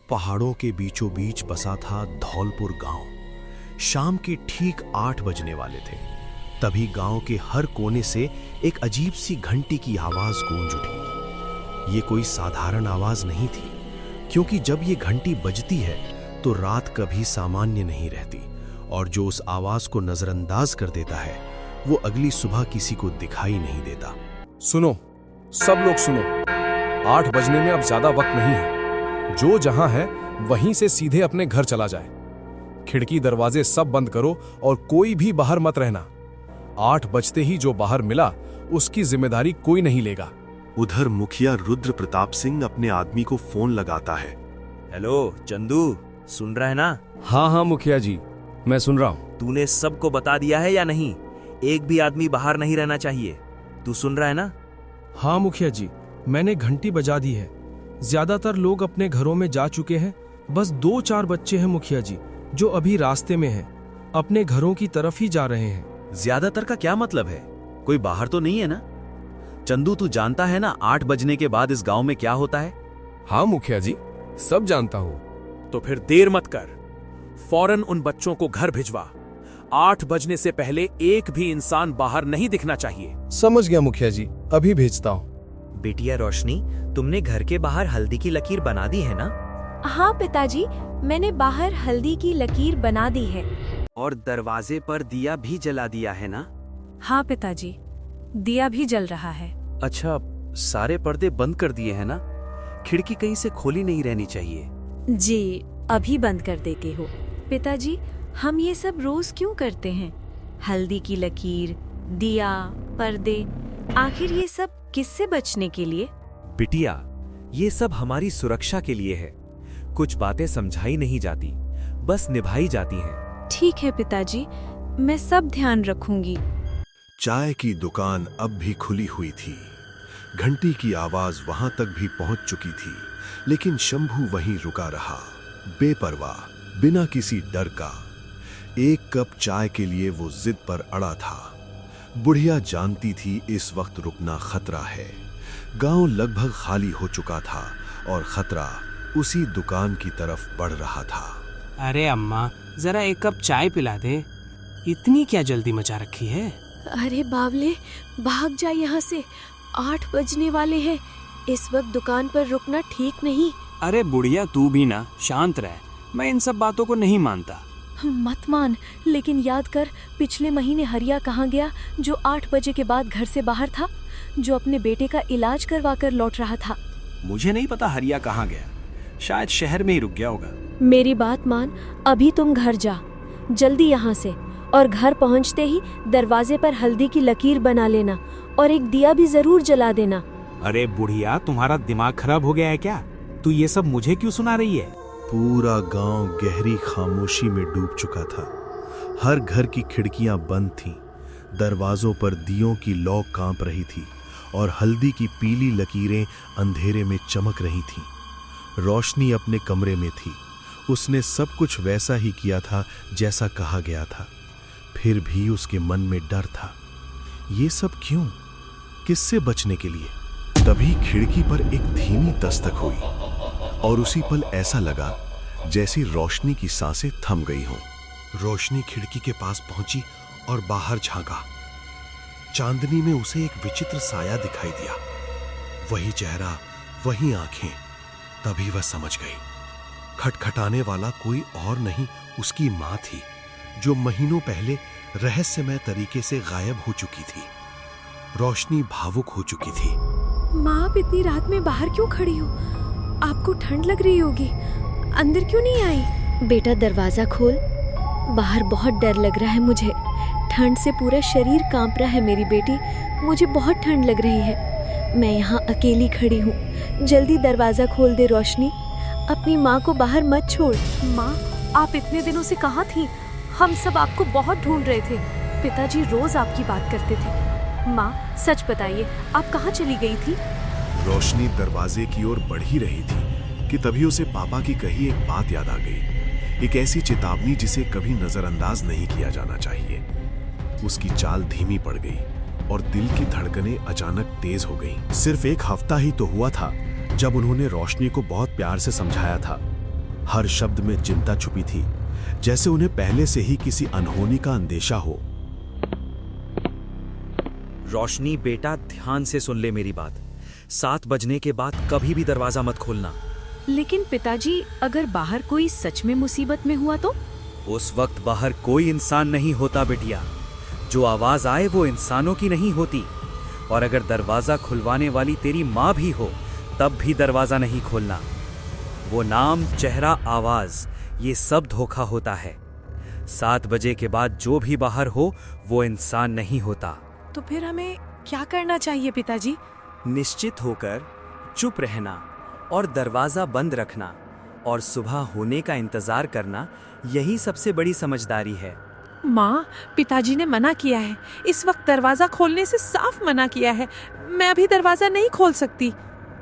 पहाड़ों के बीचों बीच बसा था धौलपुर गांव। शाम के ठीक 8 बजने वाले थे। तभी गांव के हर कोने से एक अजीब सी घंटी की आवाज गूंज उठी। ये कोई साधारण आवाज नहीं थी, क्योंकि जब ये घंटी बजती है तो रात कभी सामान्य नहीं रहती, और जो उस आवाज को नजरअंदाज कर देता है वो अगली सुबह किसी को दिखाई नहीं देता। सुनो, सब लोग सुनो, 8 बजने में अब ज्यादा वक्त नहीं है। जो जहां है वहीं से सीधे अपने घर चला जाए। खिड़की दरवाजे सब बंद करो और कोई भी बाहर मत रहना। 8 बजते ही जो बाहर मिला उसकी जिम्मेदारी कोई नहीं लेगा। उधर मुखिया रुद्र प्रताप सिंह अपने आदमी को फोन लगाता है। हेलो चंदू, सुन रहा है ना? हाँ मुखिया जी, मैं सुन रहा हूँ। तूने सबको बता दिया है या नहीं? एक भी आदमी बाहर नहीं रहना चाहिए। तू सुन रहा है ना? हाँ मुखिया जी, मैंने घंटी बजा दी है। ज्यादातर लोग अपने घरों में जा चुके हैं। बस 2-4 बच्चे हैं मुखिया जी, जो अभी रास्ते में हैं, अपने घरों की तरफ ही जा रहे हैं। ज्यादातर का क्या मतलब है? कोई बाहर तो नहीं है ना? चंदू, तू जानता है ना 8 बजने के बाद इस गांव में क्या होता है? हाँ मुखिया जी, सब जानता हूँ। तो फिर देर मत कर, फौरन उन बच्चों को घर भिजवा। 8 बजने से पहले एक भी इंसान बाहर नहीं दिखना चाहिए। समझ गया मुखिया जी, अभी भेजता हूँ। बेटिया रोशनी, तुमने घर के बाहर हल्दी की लकीर बना दी है ना? हाँ पिताजी, मैंने बाहर हल्दी की लकीर बना दी है। और दरवाजे पर दिया भी जला दिया है ना? हाँ पिताजी, दिया भी जल रहा है। अच्छा, सारे पर्दे बंद कर दिए हैं ना? खिड़की कहीं से खोली नहीं रहनी चाहिए। जी, अभी बंद कर देते हो। पिताजी, हम ये सब रोज क्यों करते हैं? हल्दी की लकीर, दिया, पर्दे, आखिर ये सब किससे बचने के लिए? बिटिया, ये सब हमारी सुरक्षा के लिए है। कुछ बातें समझाई नहीं जाती, बस निभाई जाती हैं। ठीक है पिताजी, मैं सब ध्यान रखूंगी। चाय की दुकान अब भी खुली हुई थी। घंटी की आवाज वहां तक भी पहुंच चुकी थी, लेकिन शंभू वहीं रुका रहा, बेपरवाह, बिना किसी डर का। एक कप चाय के लिए वो जिद पर अड़ा था। बुढ़िया जानती थी इस वक्त रुकना खतरा है। गांव लगभग खाली हो चुका था और खतरा उसी दुकान की तरफ बढ़ रहा था। अरे अम्मा, जरा एक कप चाय पिला दे। इतनी क्या जल्दी मचा रखी है? अरे बावले, भाग जा यहाँ से, 8 बजने वाले हैं। इस वक्त दुकान पर रुकना ठीक नहीं। अरे बुढ़िया, तू भी ना शांत रह। मैं इन सब बातों को नहीं मानता। मत मान, लेकिन याद कर, पिछले महीने हरिया कहाँ गया, जो 8 बजे के बाद घर से बाहर था, जो अपने बेटे का इलाज करवा कर लौट रहा था। मुझे नहीं पता हरिया कहाँ गया, शायद शहर में ही रुक गया होगा। मेरी बात मान, अभी तुम घर जा, जल्दी यहाँ से, और घर पहुँचते ही दरवाजे पर हल्दी की लकीर बना लेना और एक दिया भी जरूर जला देना। अरे बुढ़िया, तुम्हारा दिमाग खराब हो गया है क्या? तू ये सब मुझे क्यों सुना रही है? पूरा गांव गहरी खामोशी में डूब चुका था। हर घर की खिड़कियां बंद थीं, दरवाजों पर दियों की लौ कांप रही थी और हल्दी की पीली लकीरें अंधेरे में चमक रही थीं। रोशनी अपने कमरे में थी। उसने सब कुछ वैसा ही किया था जैसा कहा गया था। फिर भी उसके मन में डर था। ये सब क्यों? किससे बचने के लिए? तभी खिड़की पर एक धीमी दस्तक हुई और उसी पल ऐसा लगा जैसी रोशनी की सांसें थम गई हों। रोशनी खिड़की के पास पहुंची और बाहर झांका। चांदनी में उसे एक विचित्र साया दिखाई दिया। वही चेहरा, वही आंखें। तभी वह समझ गई, खटखटाने वाला कोई और नहीं, उसकी मां थी, जो महीनों पहले रहस्यमय तरीके से गायब हो चुकी थी। रोशनी भावुक हो चुकी थी। माँ, आप इतनी रात में बाहर क्यों खड़ी हो? आपको ठंड लग रही होगी, अंदर क्यों नहीं आई? बेटा, दरवाजा खोल, बाहर बहुत डर लग रहा है मुझे। ठंड से पूरा शरीर कांप रहा है मेरी बेटी, मुझे बहुत ठंड लग रही है। मैं यहाँ अकेली खड़ी हूँ, जल्दी दरवाजा खोल दे रोशनी, अपनी माँ को बाहर मत छोड़। माँ, आप इतने दिनों से कहाँ थी? हम सब आपको बहुत ढूंढ रहे थे। पिताजी रोज आपकी बात करते थे। माँ, सच बताइए, आप कहाँ चली गई थी? रोशनी दरवाजे की ओर बढ़ ही रही थी कि तभी उसे पापा की कही एक बात याद आ गई, एक ऐसी चेतावनी जिसे कभी नजरअंदाज नहीं किया जाना चाहिए। उसकी चाल धीमी पड़ गई और दिल की धड़कनें अचानक तेज हो गईं। सिर्फ एक हफ्ता ही तो हुआ था जब उन्होंने रोशनी को बहुत प्यार से समझाया था हर शब्द में चिंता छुपी थी, जैसे उन्हें पहले से ही किसी अनहोनी का अंदेशा हो। रोशनी बेटा, ध्यान से सुन ले मेरी बात। 7 बजने के बाद कभी भी दरवाजा मत खोलना। लेकिन पिताजी, अगर बाहर कोई सच में मुसीबत में हुआ तो? उस वक्त बाहर कोई इंसान नहीं होता बेटिया। जो आवाज आए वो इंसानों की नहीं होती। और अगर दरवाजा खुलवाने वाली तेरी माँ भी हो तब भी दरवाजा नहीं खोलना। वो नाम, चेहरा, आवाज, ये सब धोखा होता है। 7 बजे के बाद जो भी बाहर हो वो इंसान नहीं होता। तो फिर हमें क्या करना चाहिए पिताजी? निश्चित होकर चुप रहना और दरवाजा बंद रखना और सुबह होने का इंतजार करना, यही सबसे बड़ी समझदारी है। माँ, पिताजी ने मना किया है। इस वक्त दरवाजा खोलने से साफ मना किया है। मैं अभी दरवाजा नहीं खोल सकती।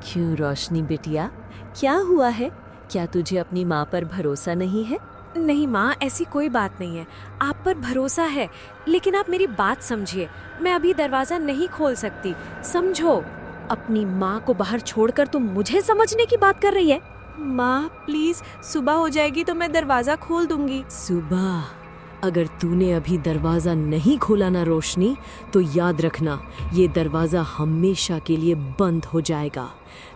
क्यों रोशनी बिटिया, क्या हुआ है? क्या तुझे अपनी माँ पर भरोसा नहीं है? नहीं माँ, ऐसी कोई बात नहीं है। आप पर भरोसा है, लेकिन आप मेरी बात समझिए। मैं अभी दरवाजा नहीं खोल सकती, समझो। अपनी माँ को बाहर छोड़कर तुम मुझे समझने की बात कर रही है? माँ प्लीज, सुबह हो जाएगी तो मैं दरवाजा खोल दूंगी। सुबह? अगर तूने अभी दरवाजा नहीं खोला ना रोशनी, तो याद रखना ये दरवाजा हमेशा के लिए बंद हो जाएगा।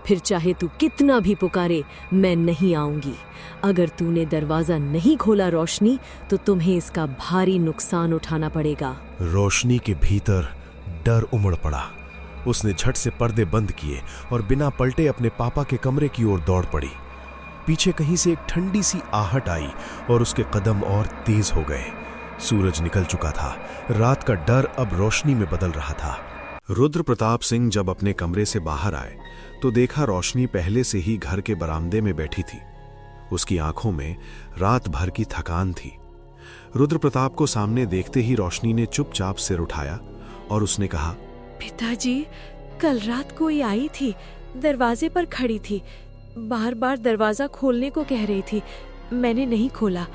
फिर चाहे तू कितना भी पुकारे, मैं नहीं आऊंगी। अगर तूने दरवाजा नहीं खोला रोशनी, तो तुम्हें इसका भारी नुकसान उठाना पड़ेगा। रोशनी के भीतर डर उमड़ पड़ा। उसने झट से पर्दे बंद किए और बिना पलटे अपने पापा के कमरे की ओर दौड़ पड़ी। पीछे कहीं से एक ठंडी सी आहट आई और उसके कदम और तेज हो गए। सूरज निकल चुका था। रात का डर अब रोशनी में बदल रहा था। रुद्र प्रताप सिंह जब अपने कमरे से बाहर आए तो देखा रोशनी पहले से ही घर के बरामदे में बैठी थी। उसकी आंखों में रात भर की थकान थी। रुद्र प्रताप को सामने देखते ही रोशनी ने चुपचाप सिर उठाया और उसने कहा, पिताजी, कल रात कोई आई थी, दरवाजे पर खड़ी थी, बार बार दरवाजा खोलने को कह रही थी। मैंने नहीं खोला,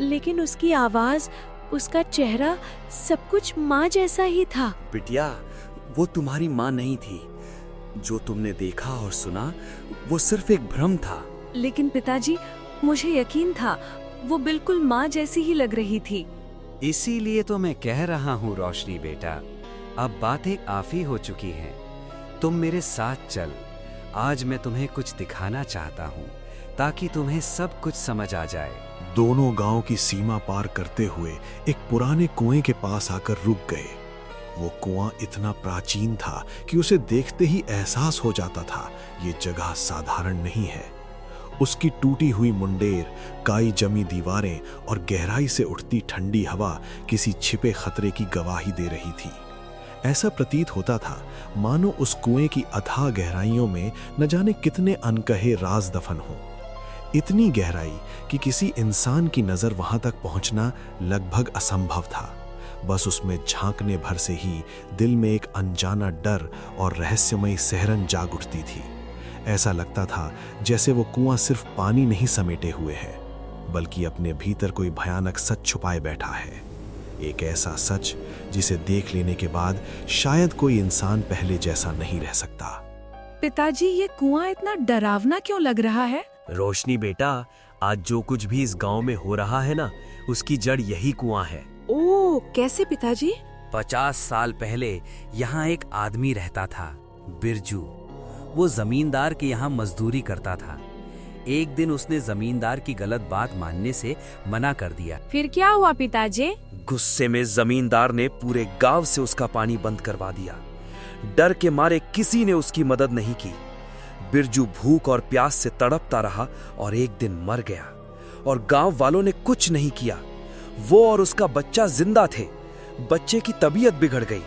लेकिन उसकी आवाज, उसका चेहरा, सब कुछ माँ जैसा ही था। बिटिया, वो तुम्हारी माँ नहीं थी। जो तुमने देखा और सुना वो सिर्फ एक भ्रम था। लेकिन पिताजी, मुझे यकीन था वो बिल्कुल माँ जैसी ही लग रही थी। इसीलिए तो मैं कह रहा हूँ रोशनी बेटा, अब बातें काफी हो चुकी हैं। तुम मेरे साथ चल। आज मैं तुम्हें कुछ दिखाना चाहता हूँ ताकि तुम्हें सब कुछ समझ आ जाए। दोनों गांव की सीमा पार करते हुए एक पुराने कुएं के पास आकर रुक गए। वो कुआं इतना प्राचीन था कि उसे देखते ही एहसास हो जाता था ये जगह साधारण नहीं है। उसकी टूटी हुई मुंडेर, काई जमी दीवारें और गहराई से उठती ठंडी हवा किसी छिपे खतरे की गवाही दे रही थी। ऐसा प्रतीत होता था मानो उस कुएं की अथाह गहराइयों में न जाने कितने अनकहे राज दफन हों। इतनी गहराई कि किसी इंसान की नजर वहां तक पहुंचना लगभग असंभव था। बस उसमें झांकने भर से ही दिल में एक अनजाना डर और रहस्यमयी सहरन जाग उठती थी। ऐसा लगता था जैसे वो कुआं सिर्फ पानी नहीं समेटे हुए है, बल्कि अपने भीतर कोई भयानक सच छुपाए बैठा है। एक ऐसा सच जिसे देख लेने के बाद शायद कोई इंसान पहले जैसा नहीं रह सकता। पिताजी, ये कुआं इतना डरावना क्यों लग रहा है? रोशनी बेटा, आज जो कुछ भी इस गांव में हो रहा है ना, उसकी जड़ यही कुआं है। ओह, कैसे पिताजी? 50 साल पहले यहाँ एक आदमी रहता था, बिरजू। वो जमींदार के यहाँ मजदूरी करता था। एक दिन उसने जमींदार की गलत बात मानने से मना कर दिया। फिर क्या हुआ पिताजी? गुस्से में जमींदार ने पूरे गांव से उसका पानी बंद करवा दिया। डर के मारे किसी ने उसकी मदद नहीं की। बिरजू भूख और प्यास से तड़पता रहा और एक दिन मर गया और गांव वालों ने कुछ नहीं किया। वो और उसका बच्चा जिंदा थे। बच्चे की तबीयत बिगड़ गई।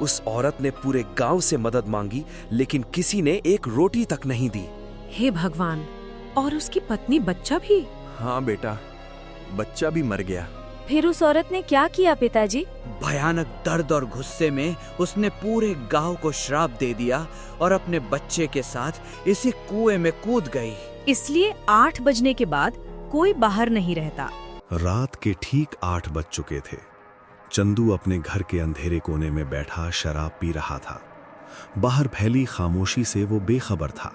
उस औरत ने पूरे गांव से मदद मांगी, लेकिन किसी ने एक रोटी तक नहीं दी। हे भगवान, और उसकी पत्नी, बच्चा भी? हाँ बेटा, बच्चा भी मर गया। फिर उस औरत ने क्या किया पिताजी? भयानक दर्द और गुस्से में उसने पूरे गांव को श्राप दे दिया और अपने बच्चे के साथ इसी कुएं में कूद गई। इसलिए 8 बजने के बाद कोई बाहर नहीं रहता। रात के ठीक 8 बज चुके थे। चंदू अपने घर के अंधेरे कोने में बैठा शराब पी रहा था। बाहर फैली खामोशी से वो बेखबर था।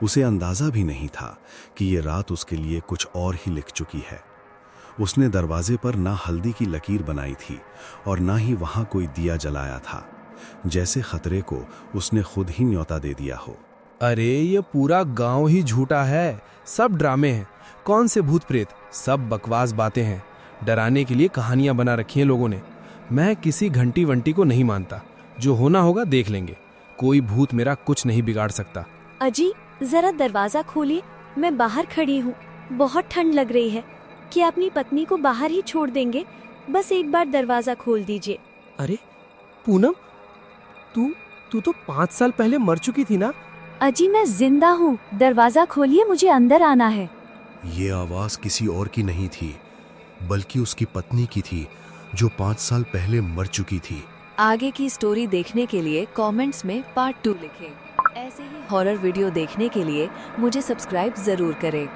उसे अंदाजा भी नहीं था कि ये रात उसके लिए कुछ और ही लिख चुकी है। उसने दरवाजे पर ना हल्दी की लकीर बनाई थी और ना ही वहां कोई दिया जलाया था, जैसे खतरे को उसने खुद ही न्योता दे दिया हो। अरे ये पूरा गांव ही झूठा है, सब ड्रामे हैं। कौन से भूत प्रेत, सब बकवास बातें हैं। डराने के लिए कहानियां बना रखी हैं लोगों ने। मैं किसी घंटी वंटी को नहीं मानता, जो होना होगा देख लेंगे। कोई भूत मेरा कुछ नहीं बिगाड़ सकता। अजी जरा दरवाजा खोलिए, मैं बाहर खड़ी हूँ, बहुत ठंड लग रही है। क्या अपनी पत्नी को बाहर ही छोड़ देंगे? बस एक बार दरवाजा खोल दीजिए। अरे पूनम, तू तो 5 साल पहले मर चुकी थी ना? अजी मैं जिंदा हूँ, दरवाजा खोलिए, मुझे अंदर आना है। ये आवाज किसी और की नहीं थी, बल्कि उसकी पत्नी की थी, जो 5 साल पहले मर चुकी थी। आगे की स्टोरी देखने के लिए कमेंट्स में पार्ट 2 लिखें। ऐसे ही हॉरर वीडियो देखने के लिए मुझे सब्सक्राइब जरूर करें।